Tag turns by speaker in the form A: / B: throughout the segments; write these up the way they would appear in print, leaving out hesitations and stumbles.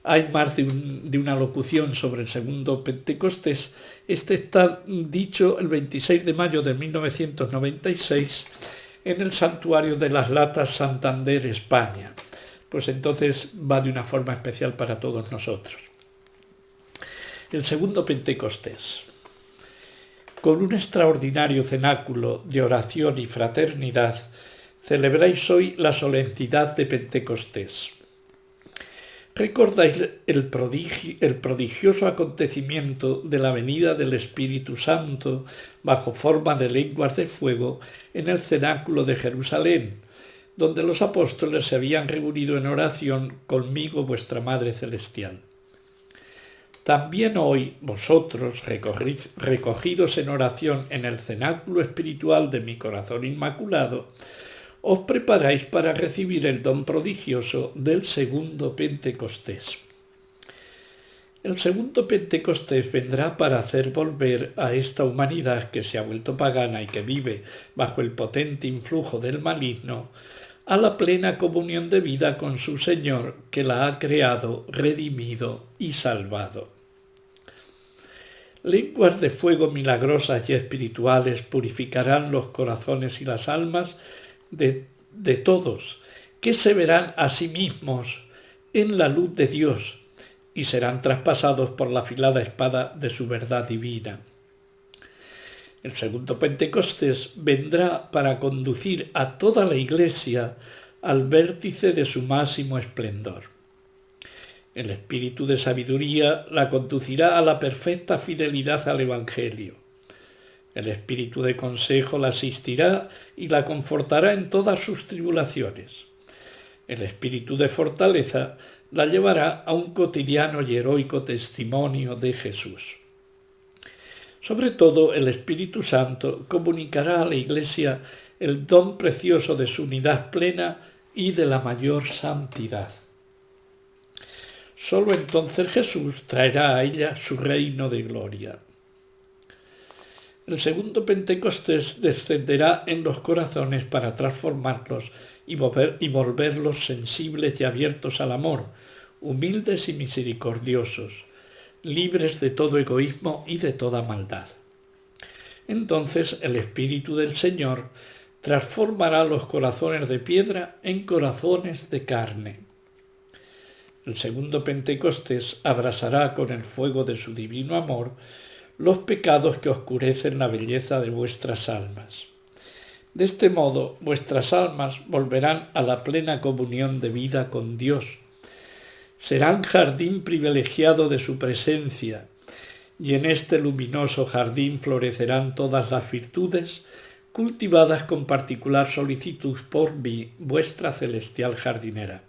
A: hay más de una locución sobre el segundo Pentecostés. Este está dicho el 26 de mayo de 1996 en el Santuario de las Latas, Santander, España. Pues entonces va de una forma especial para todos nosotros. El segundo Pentecostés. Con un extraordinario cenáculo de oración y fraternidad, celebráis hoy la solemnidad de Pentecostés. ¿Recordáis el prodigioso acontecimiento de la venida del Espíritu Santo bajo forma de lenguas de fuego en el cenáculo de Jerusalén, donde los apóstoles se habían reunido en oración conmigo, vuestra Madre Celestial? También hoy vosotros, recogidos en oración en el cenáculo espiritual de mi corazón inmaculado, os preparáis para recibir el don prodigioso del segundo Pentecostés. El segundo Pentecostés vendrá para hacer volver a esta humanidad que se ha vuelto pagana y que vive bajo el potente influjo del maligno a la plena comunión de vida con su Señor, que la ha creado, redimido y salvado. Lenguas de fuego milagrosas y espirituales purificarán los corazones y las almas de todos, que se verán a sí mismos en la luz de Dios y serán traspasados por la afilada espada de su verdad divina. El segundo Pentecostés vendrá para conducir a toda la Iglesia al vértice de su máximo esplendor. El espíritu de sabiduría la conducirá a la perfecta fidelidad al Evangelio. El espíritu de consejo la asistirá y la confortará en todas sus tribulaciones. El espíritu de fortaleza la llevará a un cotidiano y heroico testimonio de Jesús. Sobre todo, el Espíritu Santo comunicará a la Iglesia el don precioso de su unidad plena y de la mayor santidad. Solo entonces Jesús traerá a ella su reino de gloria. El segundo Pentecostés descenderá en los corazones para transformarlos y volverlos sensibles y abiertos al amor, humildes y misericordiosos, libres de todo egoísmo y de toda maldad. Entonces el Espíritu del Señor transformará los corazones de piedra en corazones de carne. El segundo Pentecostés abrasará con el fuego de su divino amor los pecados que oscurecen la belleza de vuestras almas. De este modo, vuestras almas volverán a la plena comunión de vida con Dios. Serán jardín privilegiado de su presencia, y en este luminoso jardín florecerán todas las virtudes, cultivadas con particular solicitud por mí, vuestra celestial jardinera.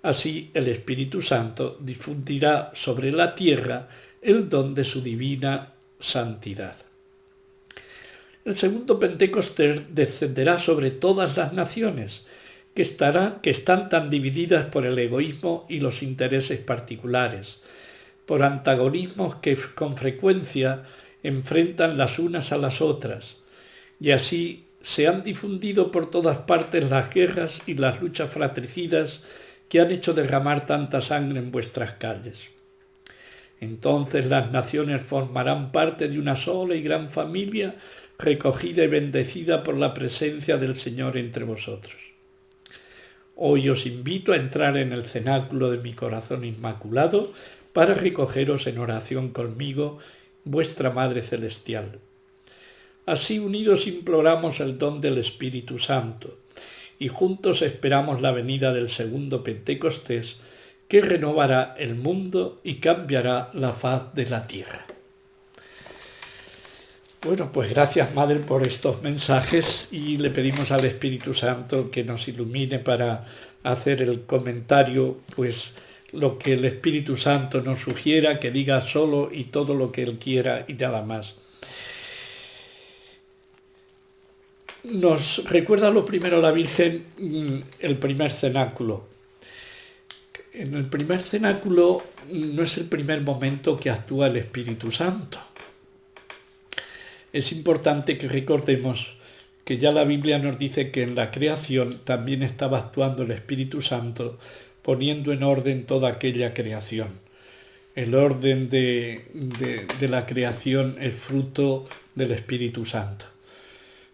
A: Así el Espíritu Santo difundirá sobre la tierra el don de su divina santidad. El segundo Pentecostés descenderá sobre todas las naciones, que están tan divididas por el egoísmo y los intereses particulares, por antagonismos que con frecuencia enfrentan las unas a las otras, y así se han difundido por todas partes las guerras y las luchas fratricidas que han hecho derramar tanta sangre en vuestras calles. Entonces las naciones formarán parte de una sola y gran familia, recogida y bendecida por la presencia del Señor entre vosotros. Hoy os invito a entrar en el cenáculo de mi corazón inmaculado para recogeros en oración conmigo, vuestra Madre Celestial. Así unidos imploramos el don del Espíritu Santo y juntos esperamos la venida del segundo Pentecostés, que renovará el mundo y cambiará la faz de la tierra. Bueno, pues gracias, Madre, por estos mensajes y le pedimos al Espíritu Santo que nos ilumine para hacer el comentario, pues lo que el Espíritu Santo nos sugiera, que diga solo y todo lo que Él quiera y nada más. Nos recuerda lo primero la Virgen, el primer cenáculo. En el primer cenáculo no es el primer momento que actúa el Espíritu Santo. Es importante que recordemos que ya la Biblia nos dice que en la creación también estaba actuando el Espíritu Santo poniendo en orden toda aquella creación. El orden de la creación es fruto del Espíritu Santo.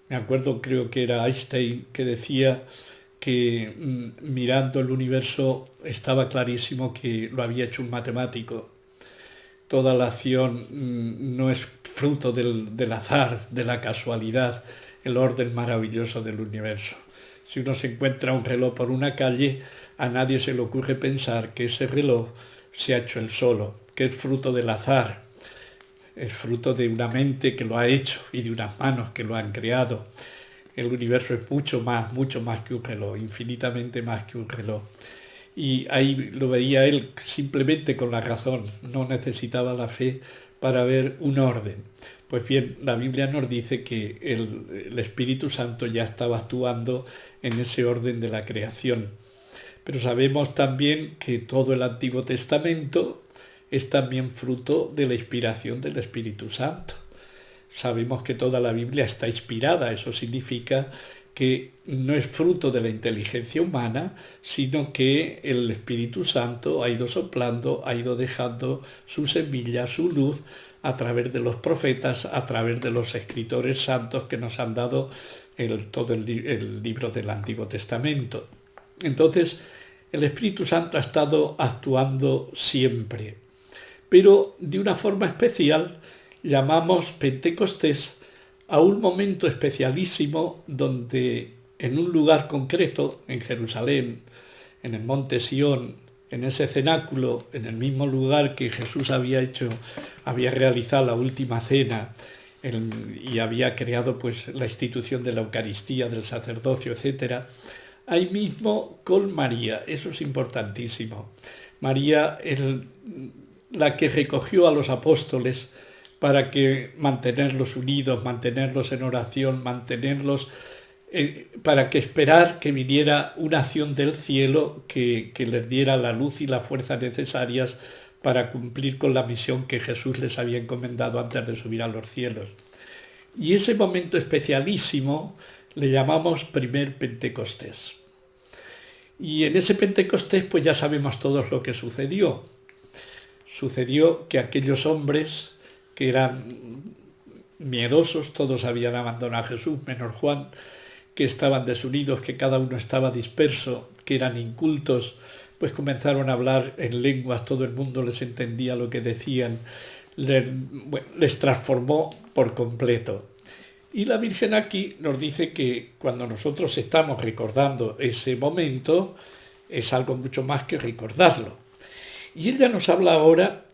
A: Me acuerdo, creo que era Einstein, que decía que mirando el universo estaba clarísimo que lo había hecho un matemático. Toda la acción no es fruto del azar, de la casualidad, el orden maravilloso del universo. Si uno se encuentra un reloj por una calle, a nadie se le ocurre pensar que ese reloj se ha hecho él solo, que es fruto del azar, es fruto de una mente que lo ha hecho y de unas manos que lo han creado. El universo es mucho más que un reloj, infinitamente más que un reloj. Y ahí lo veía él simplemente con la razón, no necesitaba la fe para ver un orden. Pues bien, la Biblia nos dice que el Espíritu Santo ya estaba actuando en ese orden de la creación. Pero sabemos también que todo el Antiguo Testamento es también fruto de la inspiración del Espíritu Santo. Sabemos que toda la Biblia está inspirada, eso significa que no es fruto de la inteligencia humana, sino que el Espíritu Santo ha ido soplando, ha ido dejando su semilla, su luz, a través de los profetas, a través de los escritores santos que nos han dado todo el libro del Antiguo Testamento. Entonces, el Espíritu Santo ha estado actuando siempre, pero de una forma especial llamamos Pentecostés a un momento especialísimo donde en un lugar concreto, en Jerusalén, en el monte Sión, en ese cenáculo, en el mismo lugar que Jesús había realizado la última cena y había creado pues la institución de la Eucaristía, del sacerdocio, etc. Ahí mismo con María, eso es importantísimo. María es la que recogió a los apóstoles para que mantenerlos unidos, mantenerlos en oración, para que esperar que viniera una acción del cielo que les diera la luz y la fuerza necesarias para cumplir con la misión que Jesús les había encomendado antes de subir a los cielos. Y ese momento especialísimo le llamamos primer Pentecostés. Y en ese Pentecostés pues ya sabemos todos lo que sucedió. Sucedió que aquellos hombres que eran miedosos, todos habían abandonado a Jesús, menos Juan, que estaban desunidos, que cada uno estaba disperso, que eran incultos, pues comenzaron a hablar en lenguas, todo el mundo les entendía lo que decían, les transformó por completo. Y la Virgen aquí nos dice que cuando nosotros estamos recordando ese momento, es algo mucho más que recordarlo. Y ella nos habla ahora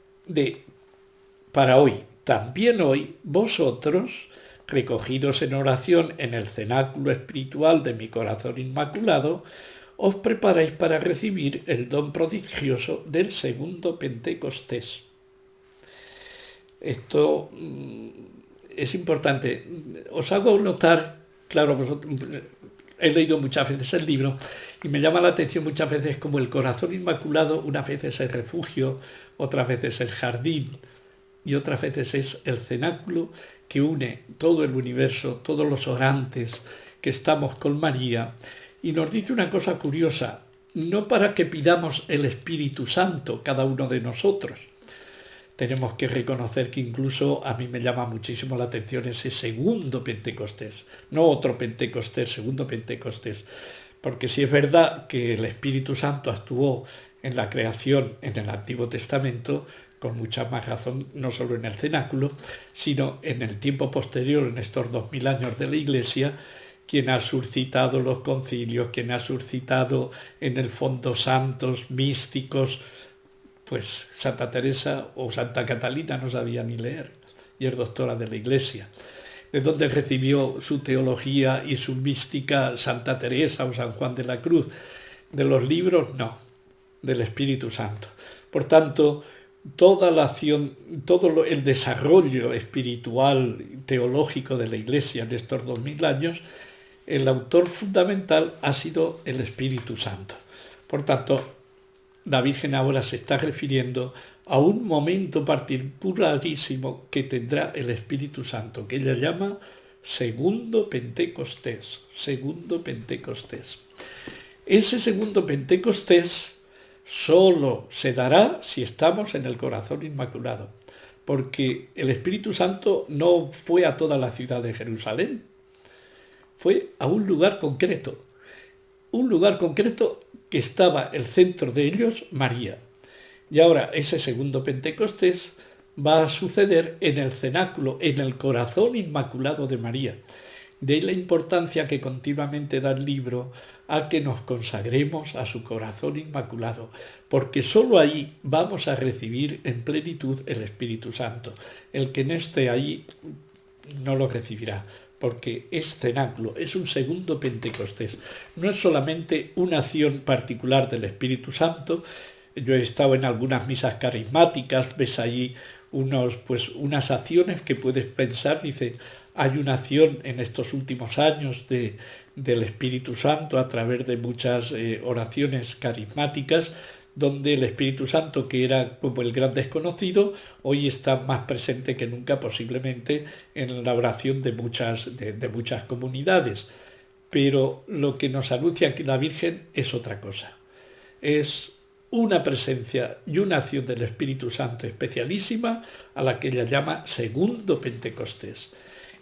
A: para hoy, también hoy, vosotros, recogidos en oración en el cenáculo espiritual de mi corazón inmaculado, os preparáis para recibir el don prodigioso del segundo Pentecostés. Esto es importante. Os hago notar, claro, he leído muchas veces el libro y me llama la atención muchas veces como el corazón inmaculado, unas veces es refugio, otras veces es jardín y otras veces es el cenáculo que une todo el universo, todos los orantes que estamos con María. Y nos dice una cosa curiosa, no para que pidamos el Espíritu Santo cada uno de nosotros. Tenemos que reconocer que incluso a mí me llama muchísimo la atención ese segundo Pentecostés, no otro Pentecostés, segundo Pentecostés, porque si es verdad que el Espíritu Santo actuó en la creación en el Antiguo Testamento, con mucha más razón, no solo en el cenáculo, sino en el tiempo posterior, en estos 2000 años de la Iglesia, quien ha suscitado los concilios, quien ha suscitado en el fondo santos, místicos, pues Santa Teresa o Santa Catalina no sabía ni leer y es doctora de la Iglesia. ¿De dónde recibió su teología y su mística Santa Teresa o San Juan de la Cruz? ¿De los libros? No, del Espíritu Santo. Por tanto, toda la acción, todo el desarrollo espiritual, teológico de la Iglesia en estos 2000 años, el autor fundamental ha sido el Espíritu Santo. Por tanto, la Virgen ahora se está refiriendo a un momento particularísimo que tendrá el Espíritu Santo, que ella llama segundo Pentecostés, segundo Pentecostés. Ese segundo Pentecostés solo se dará si estamos en el corazón inmaculado, porque el Espíritu Santo no fue a toda la ciudad de Jerusalén, fue a un lugar concreto que estaba el centro de ellos, María. Y ahora ese segundo Pentecostés va a suceder en el cenáculo, en el corazón inmaculado de María. De ahí la importancia que continuamente da el libro a que nos consagremos a su corazón inmaculado, porque sólo ahí vamos a recibir en plenitud el Espíritu Santo. El que no esté ahí no lo recibirá, porque es cenáculo, es un segundo Pentecostés. No es solamente una acción particular del Espíritu Santo. Yo he estado en algunas misas carismáticas, ves allí unas acciones que puedes pensar, dice, hay una acción en estos últimos años del Espíritu Santo a través de muchas oraciones carismáticas, donde el Espíritu Santo, que era como el gran desconocido, hoy está más presente que nunca posiblemente en la oración de muchas comunidades. Pero lo que nos anuncia aquí la Virgen es otra cosa. Es una presencia y una acción del Espíritu Santo especialísima a la que ella llama segundo Pentecostés.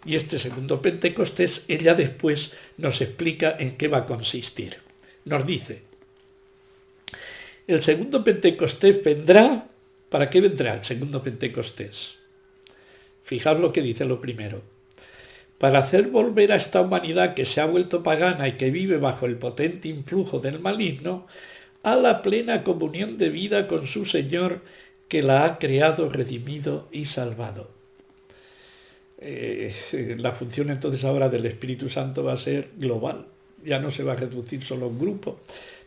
A: Y este segundo Pentecostés ella después nos explica en qué va a consistir. Nos dice, el segundo Pentecostés vendrá. ¿Para qué vendrá el segundo Pentecostés? Fijaos lo que dice lo primero. Para hacer volver a esta humanidad que se ha vuelto pagana y que vive bajo el potente influjo del maligno, a la plena comunión de vida con su Señor, que la ha creado, redimido y salvado. La función entonces ahora del Espíritu Santo va a ser global, ya no se va a reducir solo a un grupo.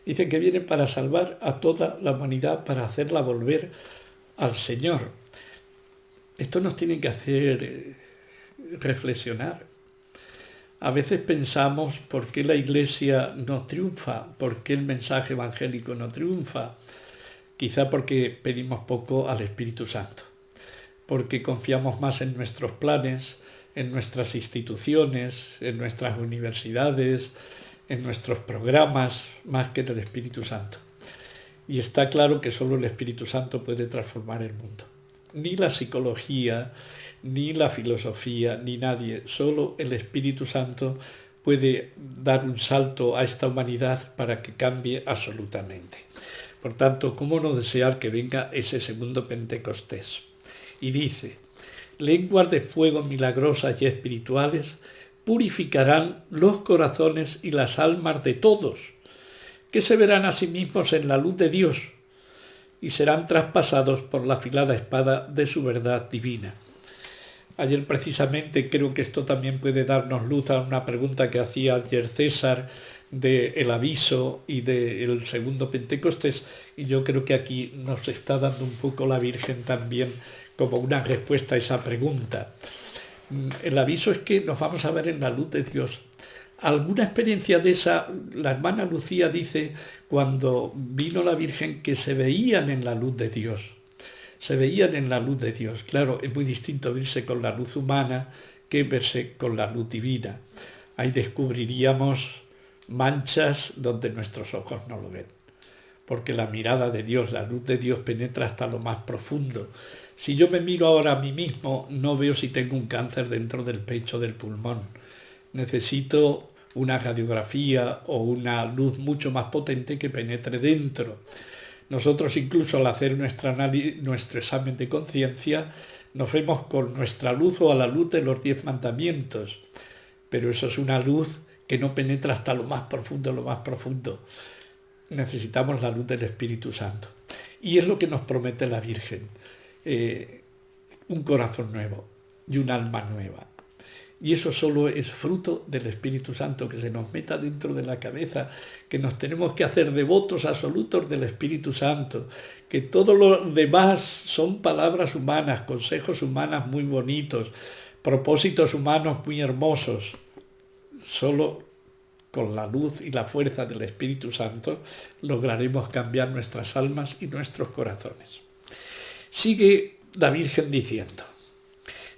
A: Dice que viene para salvar a toda la humanidad, para hacerla volver al Señor. Esto nos tiene que hacer reflexionar. A veces pensamos por qué la Iglesia no triunfa, por qué el mensaje evangélico no triunfa. Quizá porque pedimos poco al Espíritu Santo, porque confiamos más en nuestros planes, en nuestras instituciones, en nuestras universidades, en nuestros programas, más que en el Espíritu Santo. Y está claro que solo el Espíritu Santo puede transformar el mundo. Ni la psicología, ni la filosofía, ni nadie, solo el Espíritu Santo puede dar un salto a esta humanidad para que cambie absolutamente. Por tanto, ¿cómo no desear que venga ese segundo Pentecostés? Y dice, lenguas de fuego milagrosas y espirituales purificarán los corazones y las almas de todos, que se verán a sí mismos en la luz de Dios y serán traspasados por la afilada espada de su verdad divina. Ayer precisamente creo que esto también puede darnos luz a una pregunta que hacía ayer César del aviso y del segundo Pentecostés, y yo creo que aquí nos está dando un poco la Virgen también como una respuesta a esa pregunta. El aviso es que nos vamos a ver en la luz de Dios. Alguna experiencia de esa, la hermana Lucía dice, cuando vino la Virgen, que se veían en la luz de Dios. Se veían en la luz de Dios. Claro, es muy distinto verse con la luz humana que verse con la luz divina. Ahí descubriríamos manchas donde nuestros ojos no lo ven. Porque la mirada de Dios, la luz de Dios penetra hasta lo más profundo. Si yo me miro ahora a mí mismo, no veo si tengo un cáncer dentro del pecho, del pulmón. Necesito una radiografía o una luz mucho más potente que penetre dentro. Nosotros incluso al hacer nuestro examen de conciencia nos vemos con nuestra luz o a la luz de los 10 mandamientos, pero eso es una luz que no penetra hasta lo más profundo, lo más profundo. Necesitamos la luz del Espíritu Santo. Y es lo que nos promete la Virgen, un corazón nuevo y un alma nueva. Y eso solo es fruto del Espíritu Santo, que se nos meta dentro de la cabeza, que nos tenemos que hacer devotos absolutos del Espíritu Santo, que todo lo demás son palabras humanas, consejos humanos muy bonitos, propósitos humanos muy hermosos. Solo con la luz y la fuerza del Espíritu Santo lograremos cambiar nuestras almas y nuestros corazones. Sigue la Virgen diciendo,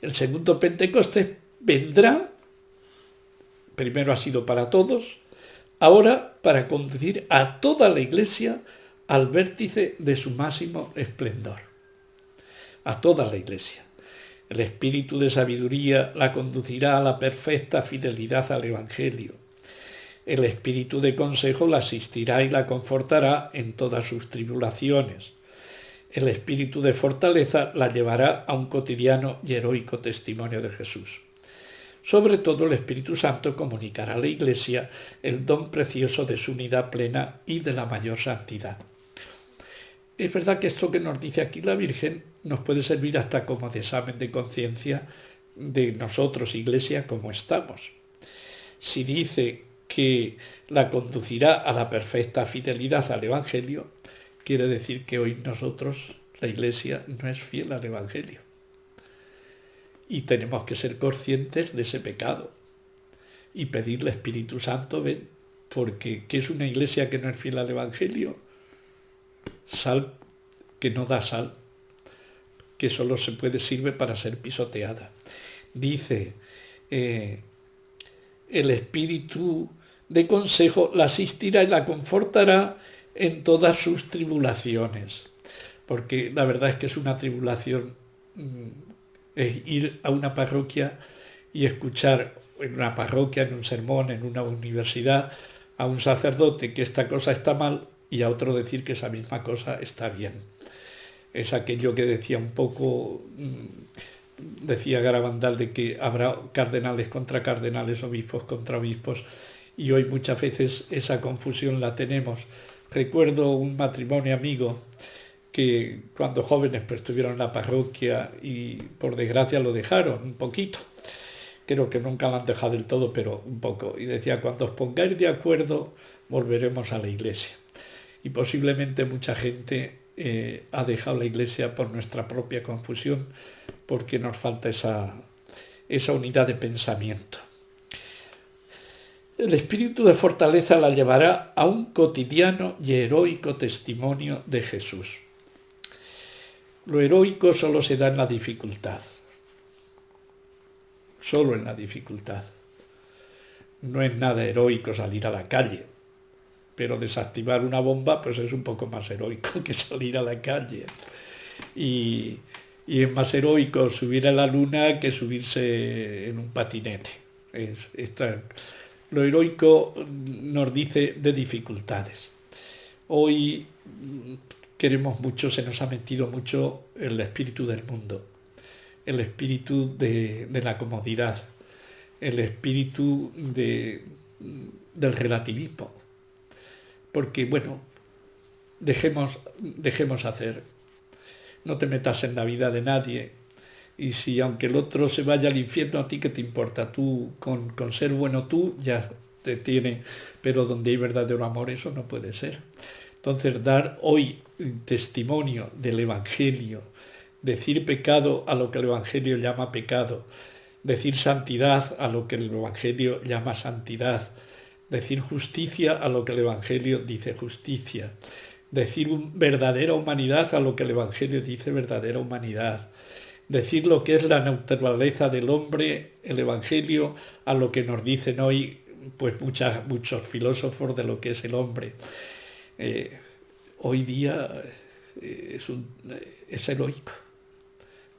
A: el segundo Pentecostés vendrá, primero ha sido para todos, ahora para conducir a toda la Iglesia al vértice de su máximo esplendor, a toda la Iglesia. El espíritu de sabiduría la conducirá a la perfecta fidelidad al Evangelio. El espíritu de consejo la asistirá y la confortará en todas sus tribulaciones. El espíritu de fortaleza la llevará a un cotidiano y heroico testimonio de Jesús. Sobre todo el Espíritu Santo comunicará a la Iglesia el don precioso de su unidad plena y de la mayor santidad. Es verdad que esto que nos dice aquí la Virgen nos puede servir hasta como de examen de conciencia de nosotros, Iglesia, cómo estamos. Si dice que la conducirá a la perfecta fidelidad al Evangelio, quiere decir que hoy nosotros, la Iglesia, no es fiel al Evangelio. Y tenemos que ser conscientes de ese pecado y pedirle Espíritu Santo, ven, porque ¿qué es una Iglesia que no es fiel al Evangelio? Sal que no da sal, que solo sirve para ser pisoteada. Dice, el espíritu de consejo la asistirá y la confortará en todas sus tribulaciones, porque la verdad es que es una tribulación es ir a una parroquia y escuchar en una parroquia, en un sermón, en una universidad, a un sacerdote que esta cosa está mal y a otro decir que esa misma cosa está bien. Es aquello que decía un poco, decía Garabandal, de que habrá cardenales contra cardenales, obispos contra obispos, y hoy muchas veces esa confusión la tenemos. Recuerdo un matrimonio amigo que cuando jóvenes pues estuvieron en la parroquia y por desgracia lo dejaron un poquito. Creo que nunca lo han dejado del todo, pero un poco. Y decía, cuando os pongáis de acuerdo, volveremos a la Iglesia. Y posiblemente mucha gente ha dejado la Iglesia por nuestra propia confusión, porque nos falta esa unidad de pensamiento. El espíritu de fortaleza la llevará a un cotidiano y heroico testimonio de Jesús. Lo heroico solo se da en la dificultad. Solo en la dificultad. No es nada heroico salir a la calle, pero desactivar una bomba pues es un poco más heroico que salir a la calle. Y es más heroico subir a la luna que subirse en un patinete. Lo heroico nos dice de dificultades. Hoy queremos mucho, se nos ha metido mucho el espíritu del mundo, el espíritu de la comodidad, el espíritu del relativismo. Porque, bueno, dejemos hacer. No te metas en la vida de nadie. Y si aunque el otro se vaya al infierno, ¿a ti qué te importa? Tú, con ser bueno tú, ya te tiene. Pero donde hay verdadero amor, eso no puede ser. Entonces, dar hoy testimonio del Evangelio, decir pecado a lo que el Evangelio llama pecado, decir santidad a lo que el Evangelio llama santidad, decir justicia a lo que el Evangelio dice justicia, decir verdadera humanidad a lo que el Evangelio dice verdadera humanidad, decir lo que es la naturaleza del hombre, el Evangelio, a lo que nos dicen hoy pues muchos filósofos de lo que es el hombre. Hoy día es heroico.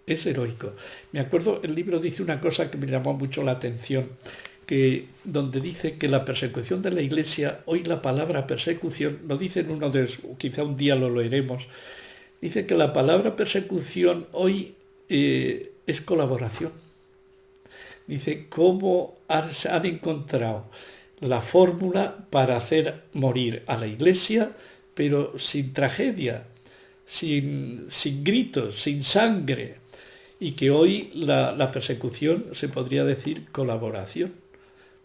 A: Es heroico. Me acuerdo, el libro dice una cosa que me llamó mucho la atención, donde dice que la persecución de la Iglesia, hoy la palabra persecución, lo dice en uno de, quizá un día lo leeremos, dice que la palabra persecución hoy es colaboración. Dice cómo han encontrado la fórmula para hacer morir a la Iglesia, pero sin tragedia, sin gritos, sin sangre, y que hoy la persecución se podría decir colaboración.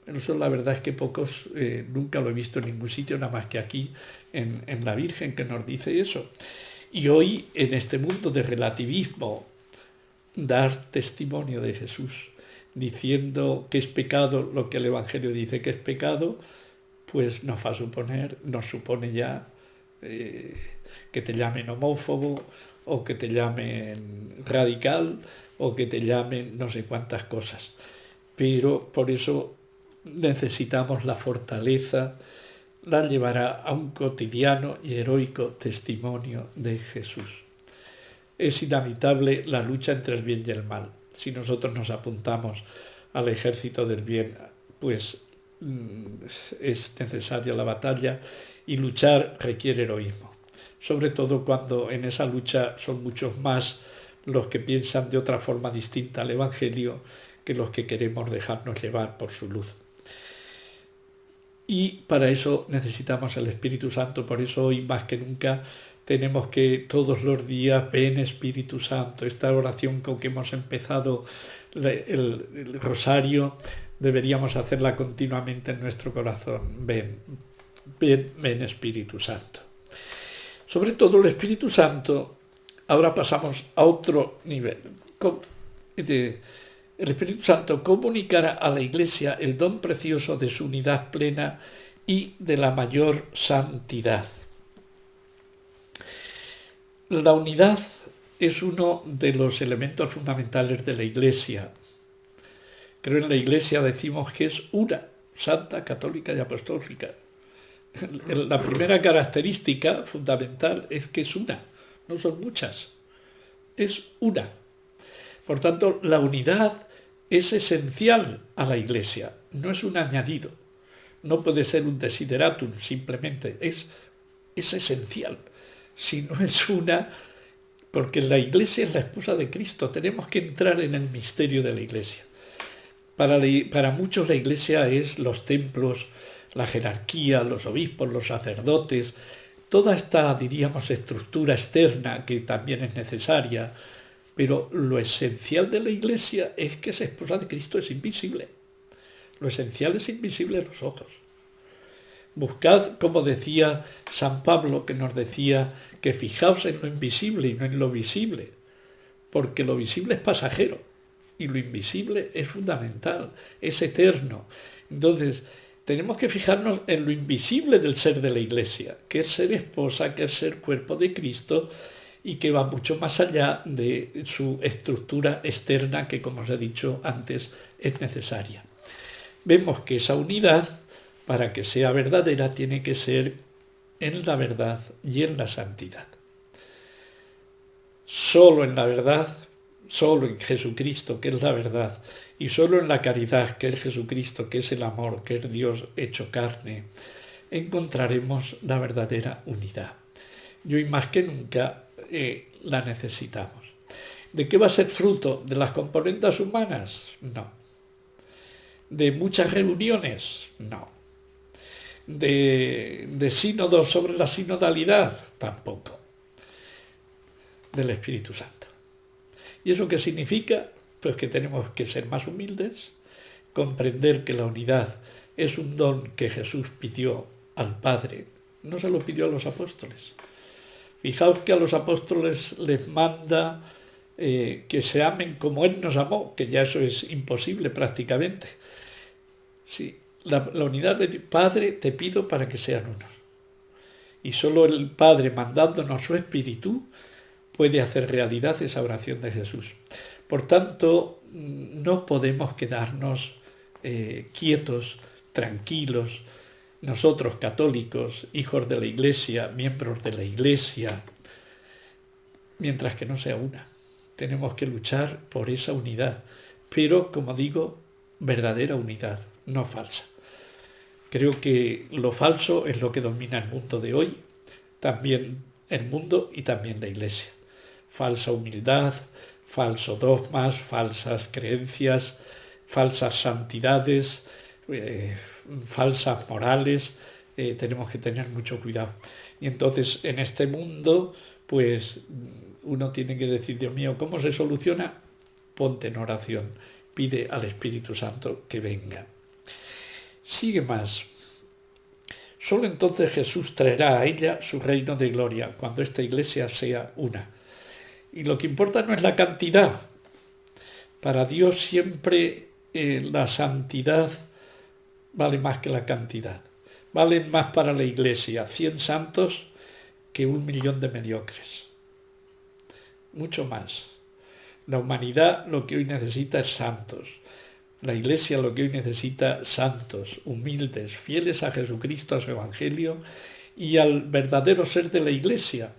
A: Eso la verdad es que pocos, nunca lo he visto en ningún sitio, nada más que aquí en la Virgen que nos dice eso. Y hoy en este mundo de relativismo, dar testimonio de Jesús, diciendo que es pecado lo que el Evangelio dice que es pecado, pues nos supone ya que te llamen homófobo, o que te llamen radical, o que te llamen no sé cuántas cosas. Pero por eso necesitamos la fortaleza la llevará a un cotidiano y heroico testimonio de Jesús. Es inevitable la lucha entre el bien y el mal. Si nosotros nos apuntamos al ejército del bien, pues es necesaria la batalla y luchar requiere heroísmo. Sobre todo cuando en esa lucha son muchos más los que piensan de otra forma distinta al Evangelio que los que queremos dejarnos llevar por su luz. Y para eso necesitamos el Espíritu Santo, por eso hoy más que nunca tenemos que todos los días, ven Espíritu Santo, esta oración con que hemos empezado el rosario, deberíamos hacerla continuamente en nuestro corazón. Ven, ven, ven Espíritu Santo. Sobre todo el Espíritu Santo, ahora pasamos a otro nivel. El Espíritu Santo comunicará a la Iglesia el don precioso de su unidad plena y de la mayor santidad. La unidad es uno de los elementos fundamentales de la Iglesia. Creo en la Iglesia decimos que es una, santa, católica y apostólica. La primera característica fundamental es que es una, no son muchas, es una. Por tanto, la unidad es esencial a la Iglesia, no es un añadido, no puede ser un desideratum, simplemente es esencial. Si no es una, porque la Iglesia es la esposa de Cristo, tenemos que entrar en el misterio de la Iglesia. Para muchos la Iglesia es los templos, la jerarquía, los obispos, los sacerdotes, toda esta, diríamos, estructura externa que también es necesaria, pero lo esencial de la Iglesia es que esa esposa de Cristo es invisible. Lo esencial es invisible a los ojos. Buscad, como decía San Pablo, que nos decía que fijaos en lo invisible y no en lo visible, porque lo visible es pasajero y lo invisible es fundamental, es eterno. Entonces, tenemos que fijarnos en lo invisible del ser de la Iglesia, que es ser esposa, que es ser cuerpo de Cristo y que va mucho más allá de su estructura externa que, como os he dicho antes, es necesaria. Vemos que esa unidad, para que sea verdadera, tiene que ser en la verdad y en la santidad. Solo en la verdad, solo en Jesucristo, que es la verdad, y solo en la caridad, que es Jesucristo, que es el amor, que es Dios hecho carne, encontraremos la verdadera unidad. Y hoy más que nunca la necesitamos. ¿De qué va a ser fruto? ¿De las componentes humanas? No. ¿De muchas reuniones? No. ¿De sínodos sobre la sinodalidad? Tampoco. Del Espíritu Santo. ¿Y eso qué significa? Pues que tenemos que ser más humildes, comprender que la unidad es un don que Jesús pidió al Padre, no se lo pidió a los apóstoles. Fijaos que a los apóstoles les manda que se amen como Él nos amó, que ya eso es imposible prácticamente. Sí, la unidad de Padre te pido para que sean unos. Y solo el Padre mandándonos su Espíritu puede hacer realidad esa oración de Jesús. Por tanto, no podemos quedarnos quietos, tranquilos, nosotros católicos, hijos de la Iglesia, miembros de la Iglesia, mientras que no sea una. Tenemos que luchar por esa unidad, pero, como digo, verdadera unidad, no falsa. Creo que lo falso es lo que domina el mundo de hoy, también el mundo y también la Iglesia. Falsa humildad, falsos dogmas, falsas creencias, falsas santidades, falsas morales, tenemos que tener mucho cuidado. Y entonces en este mundo, pues uno tiene que decir, Dios mío, ¿cómo se soluciona? Ponte en oración, pide al Espíritu Santo que venga. Sigue más. Solo entonces Jesús traerá a ella su reino de gloria, cuando esta Iglesia sea una. Y lo que importa no es la cantidad. Para Dios siempre la santidad vale más que la cantidad. Valen más para la Iglesia 100 santos que 1.000.000 de mediocres. Mucho más. La humanidad lo que hoy necesita es santos. La Iglesia lo que hoy necesita, santos, humildes, fieles a Jesucristo, a su Evangelio y al verdadero ser de la Iglesia.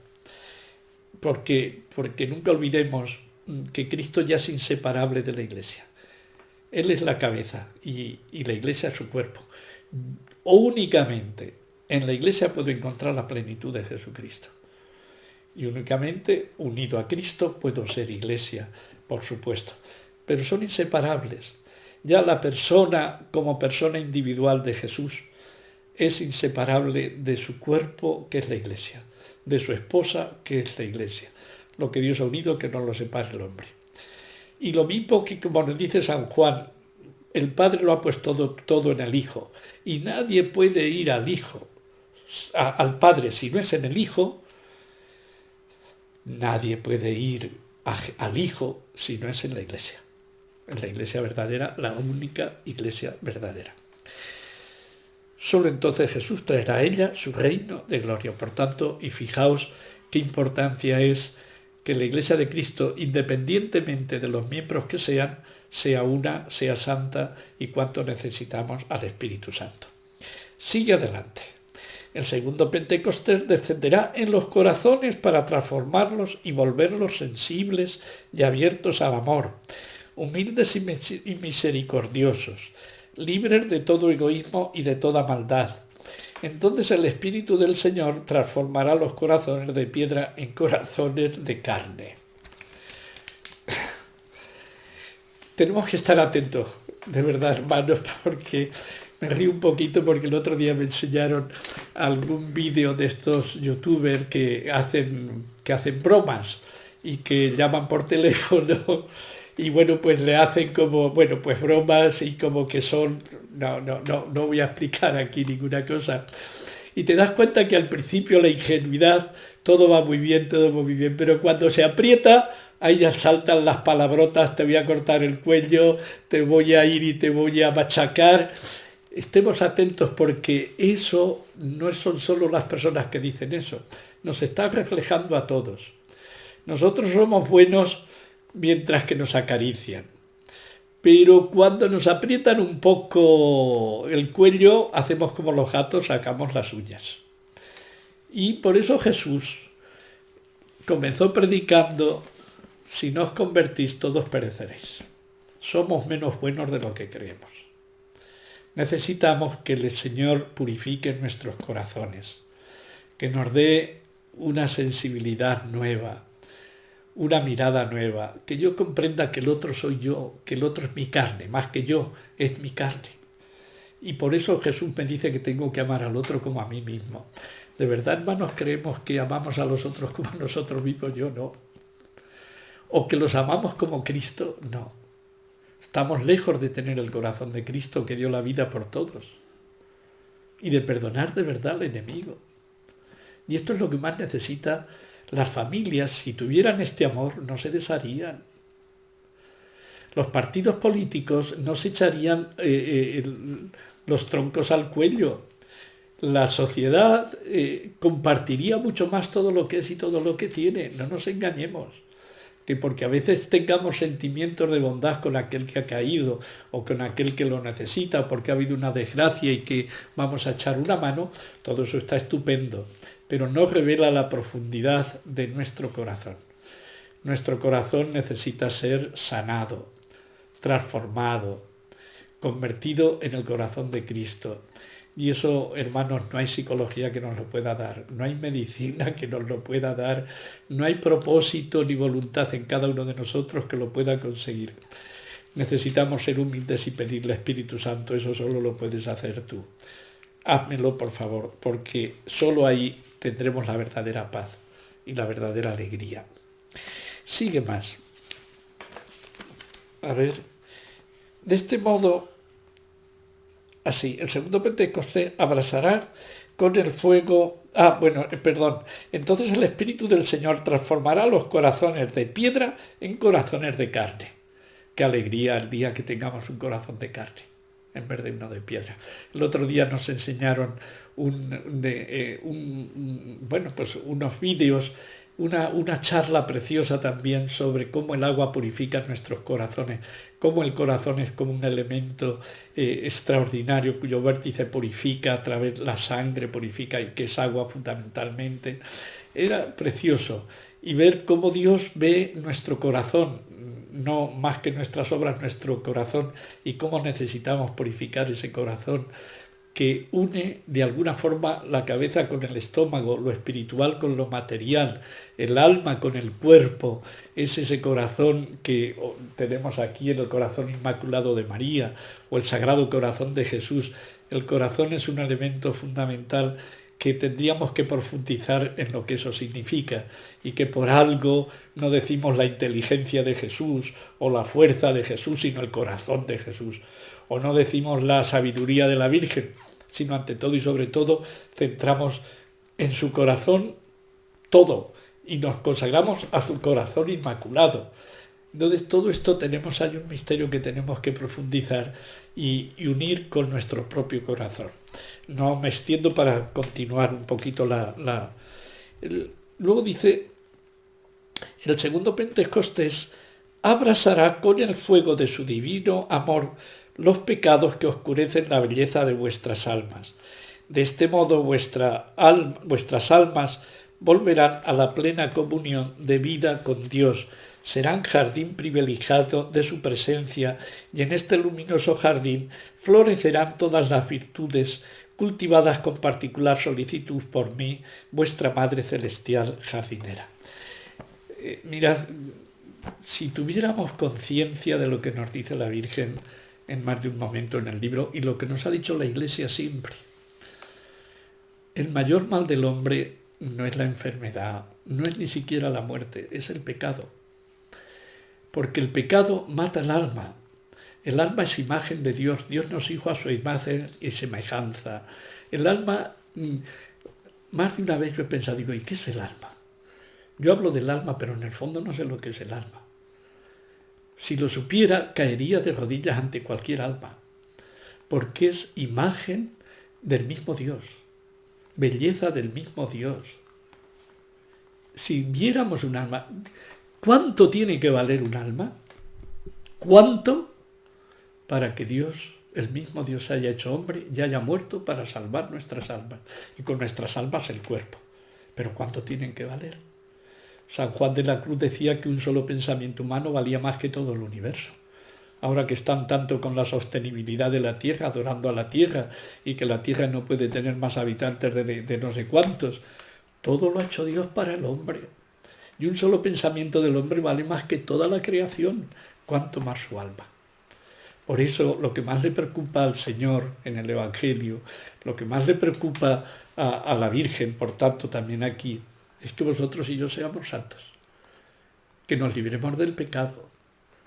A: Porque nunca olvidemos que Cristo ya es inseparable de la Iglesia. Él es la cabeza y la Iglesia es su cuerpo. O únicamente en la Iglesia puedo encontrar la plenitud de Jesucristo. Y únicamente unido a Cristo puedo ser Iglesia, por supuesto. Pero son inseparables. Ya la persona como persona individual de Jesús es inseparable de su cuerpo, que es la Iglesia, de su esposa, que es la Iglesia. Lo que Dios ha unido, que no lo separe el hombre. Y lo mismo que, como nos dice San Juan, el Padre lo ha puesto todo en el Hijo. Y nadie puede ir al Hijo, al Padre, si no es en el Hijo. Nadie puede ir al Hijo si no es en la Iglesia. En la Iglesia verdadera, la única Iglesia verdadera. Solo entonces Jesús traerá a ella su reino de gloria. Por tanto, y fijaos qué importancia es que la Iglesia de Cristo, independientemente de los miembros que sean, sea una, sea santa, y cuánto necesitamos al Espíritu Santo. Sigue adelante. El segundo Pentecostés descenderá en los corazones para transformarlos y volverlos sensibles y abiertos al amor, humildes y misericordiosos, libres de todo egoísmo y de toda maldad. Entonces el Espíritu del Señor transformará los corazones de piedra en corazones de carne. Tenemos que estar atentos, de verdad, hermanos, porque me río un poquito porque el otro día me enseñaron algún vídeo de estos youtubers que hacen bromas y que llaman por teléfono y bueno, pues le hacen como, bueno, pues bromas y como que son, no voy a explicar aquí ninguna cosa. Y te das cuenta que al principio la ingenuidad, todo va muy bien, pero cuando se aprieta, ahí ya saltan las palabrotas, te voy a cortar el cuello, te voy a ir y te voy a machacar. Estemos atentos porque eso no son solo las personas que dicen eso, nos está reflejando a todos. Nosotros somos buenos mientras que nos acarician, pero cuando nos aprietan un poco el cuello, hacemos como los gatos, sacamos las uñas. Y por eso Jesús comenzó predicando: si no os convertís, todos pereceréis. Somos menos buenos de lo que creemos. Necesitamos que el Señor purifique nuestros corazones, que nos dé una sensibilidad nueva, una mirada nueva, que yo comprenda que el otro soy yo, que el otro es mi carne, más que yo, es mi carne. Y por eso Jesús me dice que tengo que amar al otro como a mí mismo. ¿De verdad, hermanos, creemos que amamos a los otros como a nosotros mismos? Yo no. ¿O que los amamos como Cristo? No. Estamos lejos de tener el corazón de Cristo, que dio la vida por todos, y de perdonar de verdad al enemigo. Y esto es lo que más necesita las familias. Si tuvieran este amor, no se desharían. Los partidos políticos no se echarían los troncos al cuello. La sociedad compartiría mucho más todo lo que es y todo lo que tiene. No nos engañemos. Que porque a veces tengamos sentimientos de bondad con aquel que ha caído o con aquel que lo necesita, porque ha habido una desgracia y que vamos a echar una mano, todo eso está estupendo, pero no revela la profundidad de nuestro corazón. Nuestro corazón necesita ser sanado, transformado, convertido en el corazón de Cristo. Y eso, hermanos, no hay psicología que nos lo pueda dar, no hay medicina que nos lo pueda dar, no hay propósito ni voluntad en cada uno de nosotros que lo pueda conseguir. Necesitamos ser humildes y pedirle al Espíritu Santo, eso solo lo puedes hacer tú. Házmelo, por favor, porque solo ahí tendremos la verdadera paz y la verdadera alegría. Sigue más. A ver, de este modo... Así, el segundo Pentecostés abrasará con el fuego... Entonces el Espíritu del Señor transformará los corazones de piedra en corazones de carne. Qué alegría el día que tengamos un corazón de carne en vez de uno de piedra. El otro día nos enseñaron unos vídeos una charla preciosa también sobre cómo el agua purifica nuestros corazones, cómo el corazón es como un elemento extraordinario cuyo vértice purifica a través de la sangre, purifica y que es agua fundamentalmente. Era precioso. Y ver cómo Dios ve nuestro corazón, no más que nuestras obras, nuestro corazón, y cómo necesitamos purificar ese corazón que une de alguna forma la cabeza con el estómago, lo espiritual con lo material, el alma con el cuerpo. Es ese corazón que tenemos aquí, en el corazón inmaculado de María o el Sagrado Corazón de Jesús. El corazón es un elemento fundamental que tendríamos que profundizar en lo que eso significa, y que por algo no decimos la inteligencia de Jesús o la fuerza de Jesús, sino el corazón de Jesús. O no decimos la sabiduría de la Virgen, sino ante todo y sobre todo centramos en su corazón todo y nos consagramos a su corazón inmaculado. Entonces todo esto tenemos ahí un misterio que tenemos que profundizar y unir con nuestro propio corazón. No me extiendo para continuar un poquito luego dice, el segundo Pentecostés abrasará con el fuego de su divino amor los pecados que oscurecen la belleza de vuestras almas. De este modo vuestras almas volverán a la plena comunión de vida con Dios, serán jardín privilegiado de su presencia, y en este luminoso jardín florecerán todas las virtudes cultivadas con particular solicitud por mí, vuestra Madre Celestial jardinera. Mirad, si tuviéramos conciencia de lo que nos dice la Virgen en más de un momento en el libro, y lo que nos ha dicho la Iglesia siempre, el mayor mal del hombre no es la enfermedad, no es ni siquiera la muerte, es el pecado. Porque el pecado mata el alma. El alma es imagen de Dios. Dios nos hizo a su imagen y semejanza. El alma, más de una vez yo he pensado, digo, ¿y qué es el alma? Yo hablo del alma, pero en el fondo no sé lo que es el alma. Si lo supiera, caería de rodillas ante cualquier alma, porque es imagen del mismo Dios, belleza del mismo Dios. Si viéramos un alma, ¿cuánto tiene que valer un alma? ¿Cuánto? Para que Dios, el mismo Dios, haya hecho hombre y haya muerto para salvar nuestras almas, y con nuestras almas el cuerpo. Pero ¿cuánto tienen que valer? San Juan de la Cruz decía que un solo pensamiento humano valía más que todo el universo. Ahora que están tanto con la sostenibilidad de la Tierra, adorando a la Tierra, y que la Tierra no puede tener más habitantes de no sé cuántos, todo lo ha hecho Dios para el hombre. Y un solo pensamiento del hombre vale más que toda la creación, cuanto más su alma. Por eso lo que más le preocupa al Señor en el Evangelio, lo que más le preocupa a la Virgen, por tanto también aquí, es que vosotros y yo seamos santos, que nos libremos del pecado,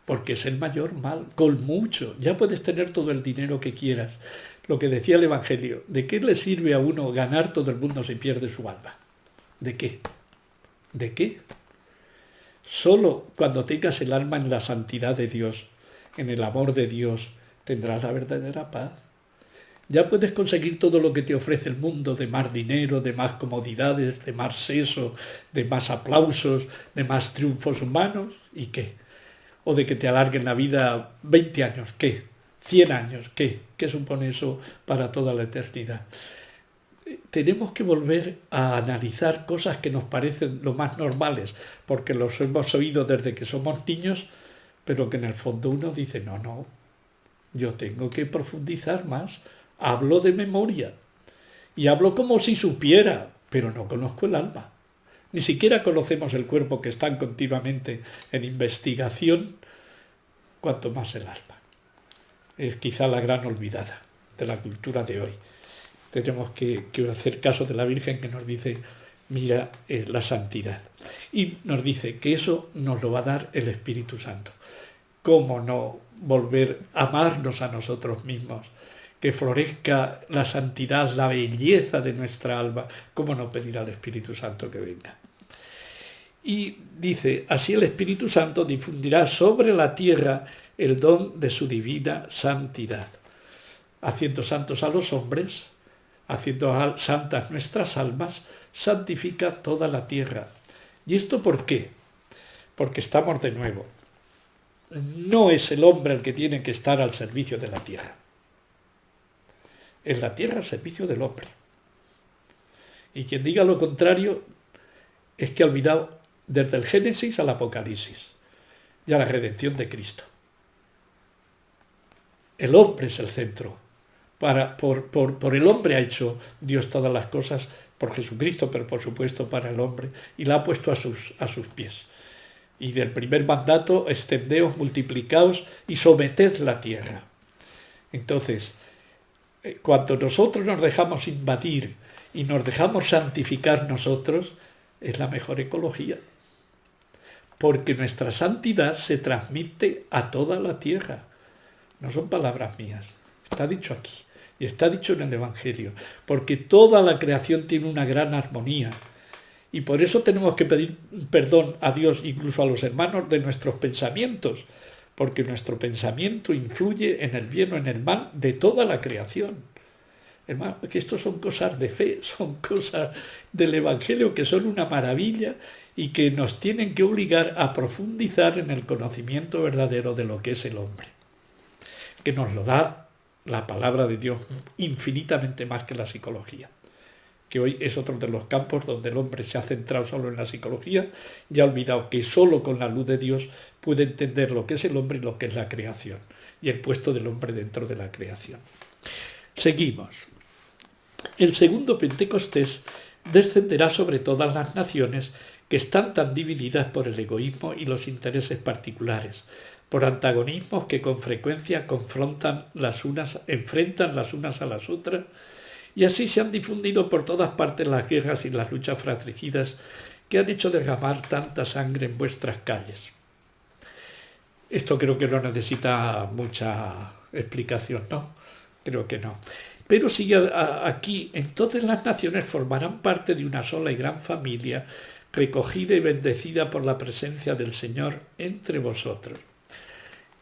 A: porque es el mayor mal, con mucho. Ya puedes tener todo el dinero que quieras. Lo que decía el Evangelio, ¿de qué le sirve a uno ganar todo el mundo si pierde su alma? ¿De qué? ¿De qué? Solo cuando tengas el alma en la santidad de Dios, en el amor de Dios, tendrás la verdadera paz. Ya puedes conseguir todo lo que te ofrece el mundo, de más dinero, de más comodidades, de más sexo, de más aplausos, de más triunfos humanos, ¿y qué? O de que te alarguen la vida 20 años, ¿qué? 100 años, ¿qué? ¿Qué supone eso para toda la eternidad? Tenemos que volver a analizar cosas que nos parecen lo más normales, porque los hemos oído desde que somos niños, pero que en el fondo uno dice, no, yo tengo que profundizar más. Hablo de memoria y hablo como si supiera, pero no conozco el alma. Ni siquiera conocemos el cuerpo, que están continuamente en investigación, cuanto más el alma. Es quizá la gran olvidada de la cultura de hoy. Tenemos que hacer caso de la Virgen, que nos dice, mira la santidad. Y nos dice que eso nos lo va a dar el Espíritu Santo. ¿Cómo no volver a amarnos a nosotros mismos? Que florezca la santidad, la belleza de nuestra alma. ¿Cómo no pedir al Espíritu Santo que venga? Y dice, así el Espíritu Santo difundirá sobre la tierra el don de su divina santidad, haciendo santos a los hombres, haciendo santas nuestras almas, santifica toda la tierra. ¿Y esto por qué? Porque estamos de nuevo. No es el hombre el que tiene que estar al servicio de la tierra. Es la tierra al servicio del hombre. Y quien diga lo contrario es que ha olvidado desde el Génesis al Apocalipsis y a la redención de Cristo. El hombre es el centro. Por el hombre ha hecho Dios todas las cosas, por Jesucristo, pero por supuesto para el hombre, y la ha puesto a sus pies. Y del primer mandato, extendeos, multiplicaos y someted la tierra. Entonces, cuando nosotros nos dejamos invadir y nos dejamos santificar nosotros, es la mejor ecología. Porque nuestra santidad se transmite a toda la tierra. No son palabras mías, está dicho aquí. Y está dicho en el Evangelio, porque toda la creación tiene una gran armonía. Y por eso tenemos que pedir perdón a Dios, incluso a los hermanos, de nuestros pensamientos, porque nuestro pensamiento influye en el bien o en el mal de toda la creación. Hermano, que esto son cosas de fe, son cosas del Evangelio que son una maravilla y que nos tienen que obligar a profundizar en el conocimiento verdadero de lo que es el hombre, que nos lo da la palabra de Dios infinitamente más que la psicología, que hoy es otro de los campos donde el hombre se ha centrado solo en la psicología y ha olvidado que solo con la luz de Dios puede entender lo que es el hombre y lo que es la creación y el puesto del hombre dentro de la creación. Seguimos. El segundo Pentecostés descenderá sobre todas las naciones que están tan divididas por el egoísmo y los intereses particulares, por antagonismos que con frecuencia enfrentan las unas a las otras, y así se han difundido por todas partes las guerras y las luchas fratricidas que han hecho derramar tanta sangre en vuestras calles. Esto creo que no necesita mucha explicación, ¿no? Creo que no. Pero sigue aquí, entonces las naciones formarán parte de una sola y gran familia, recogida y bendecida por la presencia del Señor entre vosotros.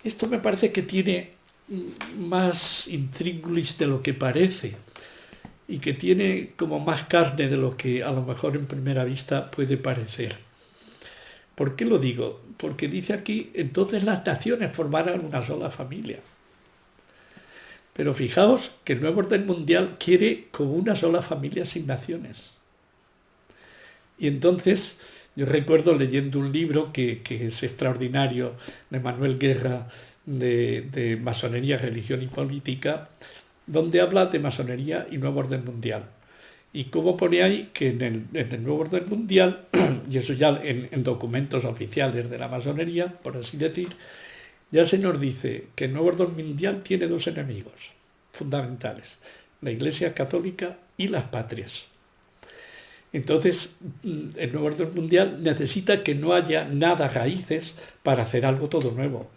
A: Esto me parece que tiene más intríngulis de lo que parece y que tiene como más carne de lo que a lo mejor en primera vista puede parecer. ¿Por qué lo digo? Porque dice aquí, entonces las naciones formarán una sola familia. Pero fijaos que el nuevo orden mundial quiere como una sola familia sin naciones. Y entonces yo recuerdo leyendo un libro que es extraordinario de Manuel Guerra de masonería, religión y política, donde habla de masonería y nuevo orden mundial. Y cómo pone ahí que en el nuevo orden mundial, y eso ya en documentos oficiales de la masonería, por así decir, ya se nos dice que el nuevo orden mundial tiene dos enemigos fundamentales, la Iglesia Católica y las patrias. Entonces, el nuevo orden mundial necesita que no haya nada raíces para hacer algo todo nuevo.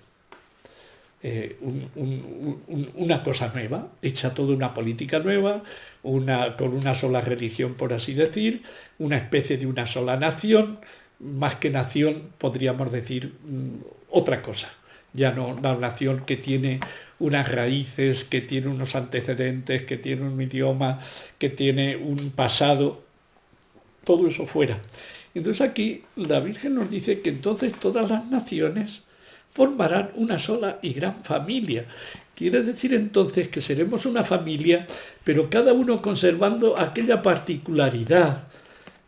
A: Una cosa nueva, hecha toda una política nueva, con una sola religión, por así decir, una especie de una sola nación, más que nación podríamos decir otra cosa. Ya no una nación que tiene unas raíces, que tiene unos antecedentes, que tiene un idioma, que tiene un pasado, todo eso fuera. Entonces aquí la Virgen nos dice que entonces todas las naciones formarán una sola y gran familia. Quiere decir entonces que seremos una familia, pero cada uno conservando aquella particularidad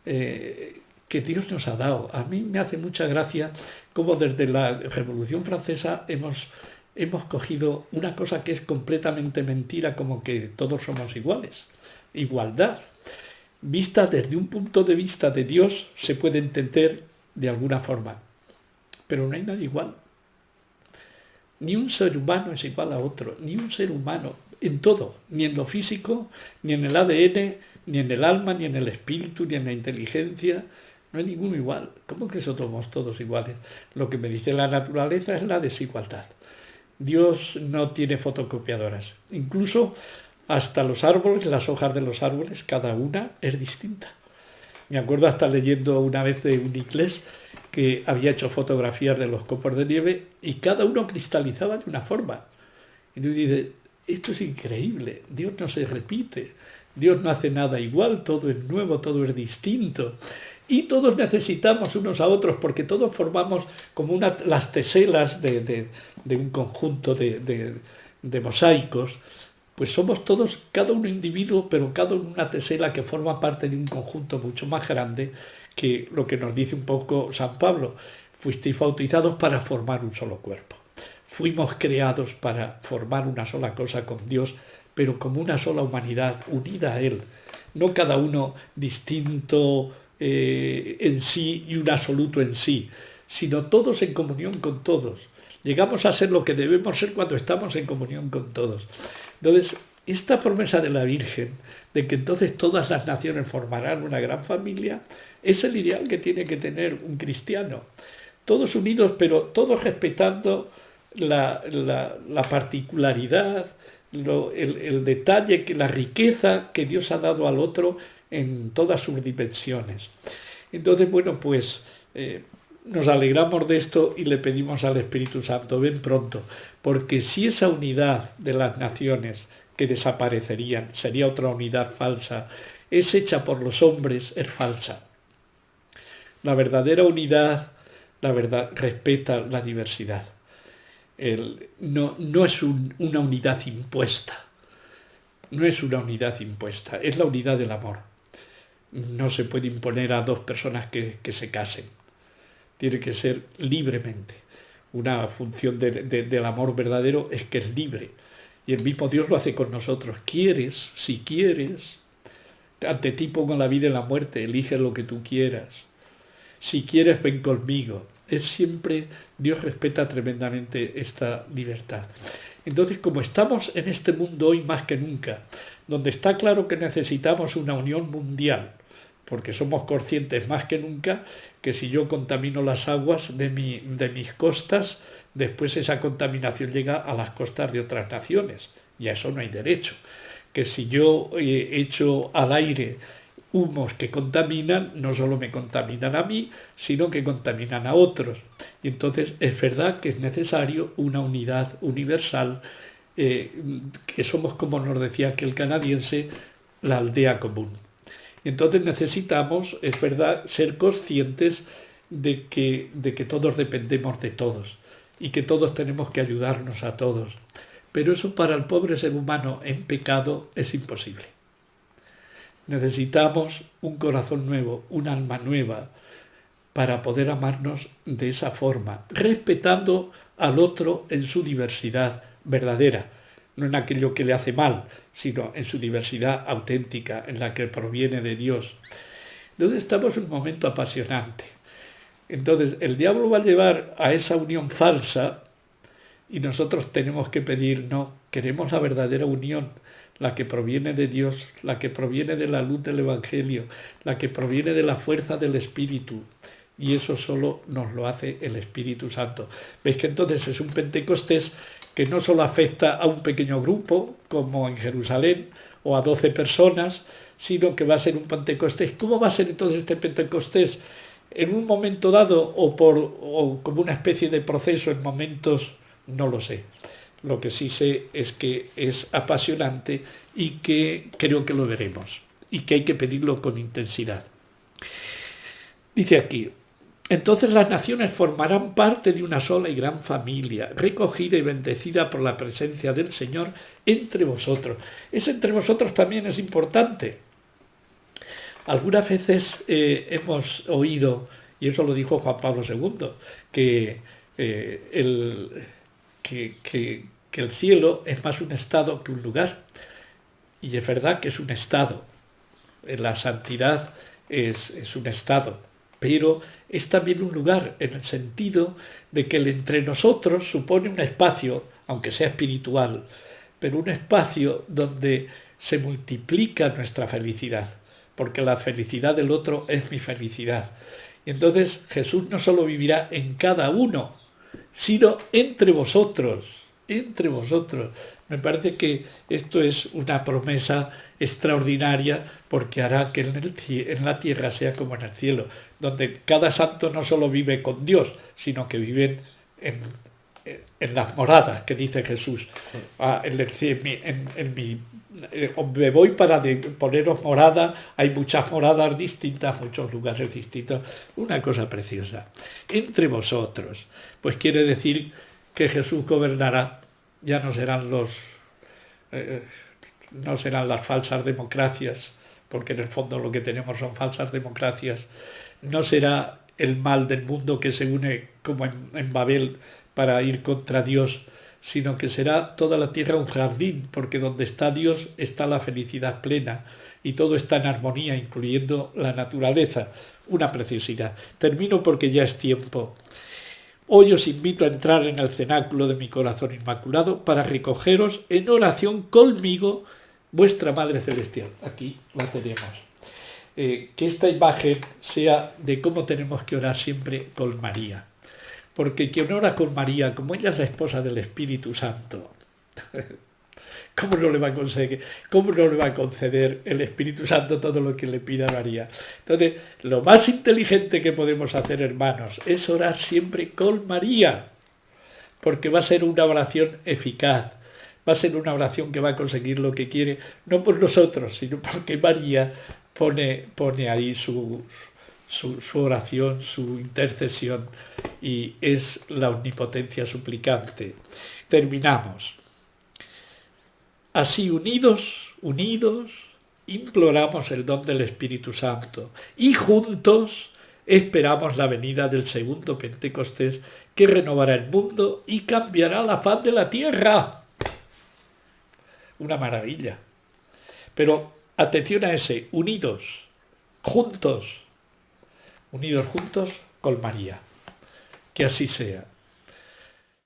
A: que Dios nos ha dado. A mí me hace mucha gracia cómo desde la Revolución Francesa hemos cogido una cosa que es completamente mentira, como que todos somos iguales. Igualdad. Vista desde un punto de vista de Dios se puede entender de alguna forma, pero no hay nadie igual. Ni un ser humano es igual a otro, ni un ser humano, en todo, ni en lo físico, ni en el ADN, ni en el alma, ni en el espíritu, ni en la inteligencia. No hay ninguno igual. ¿Cómo que somos todos iguales? Lo que me dice la naturaleza es la desigualdad. Dios no tiene fotocopiadoras. Incluso hasta los árboles, las hojas de los árboles, cada una es distinta. Me acuerdo hasta leyendo una vez de un inglés que había hecho fotografías de los copos de nieve y cada uno cristalizaba de una forma. Y tú dices, esto es increíble, Dios no se repite, Dios no hace nada igual, todo es nuevo, todo es distinto. Y todos necesitamos unos a otros porque todos formamos como las teselas de un conjunto de mosaicos. Pues somos todos, cada uno individuo, pero cada uno una tesela que forma parte de un conjunto mucho más grande que lo que nos dice un poco San Pablo. Fuisteis bautizados para formar un solo cuerpo. Fuimos creados para formar una sola cosa con Dios, pero como una sola humanidad unida a Él. No cada uno distinto en sí y un absoluto en sí, sino todos en comunión con todos. Llegamos a ser lo que debemos ser cuando estamos en comunión con todos. Entonces, esta promesa de la Virgen, de que entonces todas las naciones formarán una gran familia, es el ideal que tiene que tener un cristiano. Todos unidos, pero todos respetando la particularidad, el detalle, la riqueza que Dios ha dado al otro en todas sus dimensiones. Entonces, bueno, pues nos alegramos de esto y le pedimos al Espíritu Santo, ven pronto, porque si esa unidad de las naciones que desaparecerían, sería otra unidad falsa, es hecha por los hombres, es falsa. La verdadera unidad, la verdad, respeta la diversidad. No es una unidad impuesta, no es una unidad impuesta, es la unidad del amor. No se puede imponer a dos personas que se casen, tiene que ser libremente. Una función del amor verdadero es que es libre, y el mismo Dios lo hace con nosotros. ¿Quieres? Si quieres, ante ti pongo la vida y la muerte, elige lo que tú quieras. Si quieres, ven conmigo. Es siempre, Dios respeta tremendamente esta libertad. Entonces, como estamos en este mundo hoy más que nunca, donde está claro que necesitamos una unión mundial, porque somos conscientes más que nunca que si yo contamino las aguas de mis costas, después esa contaminación llega a las costas de otras naciones, y a eso no hay derecho. Que si yo echo al aire humos que contaminan, no solo me contaminan a mí, sino que contaminan a otros. Y entonces es verdad que es necesario una unidad universal, que somos, como nos decía aquel canadiense, la aldea común. Y entonces necesitamos, es verdad, ser conscientes de que todos dependemos de todos y que todos tenemos que ayudarnos a todos. Pero eso para el pobre ser humano en pecado es imposible. Necesitamos un corazón nuevo, un alma nueva, para poder amarnos de esa forma, respetando al otro en su diversidad verdadera, no en aquello que le hace mal, sino en su diversidad auténtica, en la que proviene de Dios. Entonces estamos en un momento apasionante. Entonces el diablo va a llevar a esa unión falsa y nosotros tenemos que pedir, no, queremos la verdadera unión, la que proviene de Dios, la que proviene de la luz del Evangelio, la que proviene de la fuerza del Espíritu. Y eso solo nos lo hace el Espíritu Santo. Veis que entonces es un Pentecostés que no solo afecta a un pequeño grupo, como en Jerusalén, o a 12 personas, sino que va a ser un Pentecostés. ¿Cómo va a ser entonces este Pentecostés? ¿En un momento dado o como una especie de proceso en momentos? No lo sé. Lo que sí sé es que es apasionante y que creo que lo veremos y que hay que pedirlo con intensidad. Dice aquí, entonces las naciones formarán parte de una sola y gran familia, recogida y bendecida por la presencia del Señor entre vosotros. Ese entre vosotros también es importante. Algunas veces hemos oído, y eso lo dijo Juan Pablo II, que el cielo es más un estado que un lugar. Y es verdad que es un estado. La santidad es un estado, pero es también un lugar, en el sentido de que el entre nosotros supone un espacio, aunque sea espiritual, pero un espacio donde se multiplica nuestra felicidad, porque la felicidad del otro es mi felicidad. Y entonces Jesús no solo vivirá en cada uno, sino entre vosotros, entre vosotros. Me parece que esto es una promesa extraordinaria, porque hará que en la tierra sea como en el cielo, donde cada santo no solo vive con Dios, sino que viven en las moradas que dice Jesús. En mi me voy para poneros morada, hay muchas moradas distintas, muchos lugares distintos, una cosa preciosa. Entre vosotros, pues quiere decir que Jesús gobernará, ya no serán las falsas democracias, porque en el fondo lo que tenemos son falsas democracias, no será el mal del mundo que se une como en Babel para ir contra Dios, sino que será toda la tierra un jardín, porque donde está Dios está la felicidad plena y todo está en armonía, incluyendo la naturaleza. Una preciosidad. Termino porque ya es tiempo. Hoy os invito a entrar en el cenáculo de mi corazón inmaculado para recogeros en oración conmigo, vuestra Madre Celestial. Aquí la tenemos. Que esta imagen sea de cómo tenemos que orar siempre con María. Porque quien ora con María, como ella es la esposa del Espíritu Santo, ¿cómo no le va a conceder el Espíritu Santo todo lo que le pida a María? Entonces, lo más inteligente que podemos hacer, hermanos, es orar siempre con María, porque va a ser una oración eficaz, va a ser una oración que va a conseguir lo que quiere, no por nosotros, sino porque María pone ahí su oración, su intercesión, y es la omnipotencia suplicante. Terminamos. Así unidos, imploramos el don del Espíritu Santo y juntos esperamos la venida del segundo Pentecostés que renovará el mundo y cambiará la faz de la tierra. Una maravilla. Pero atención a ese, unidos juntos con María. Que así sea.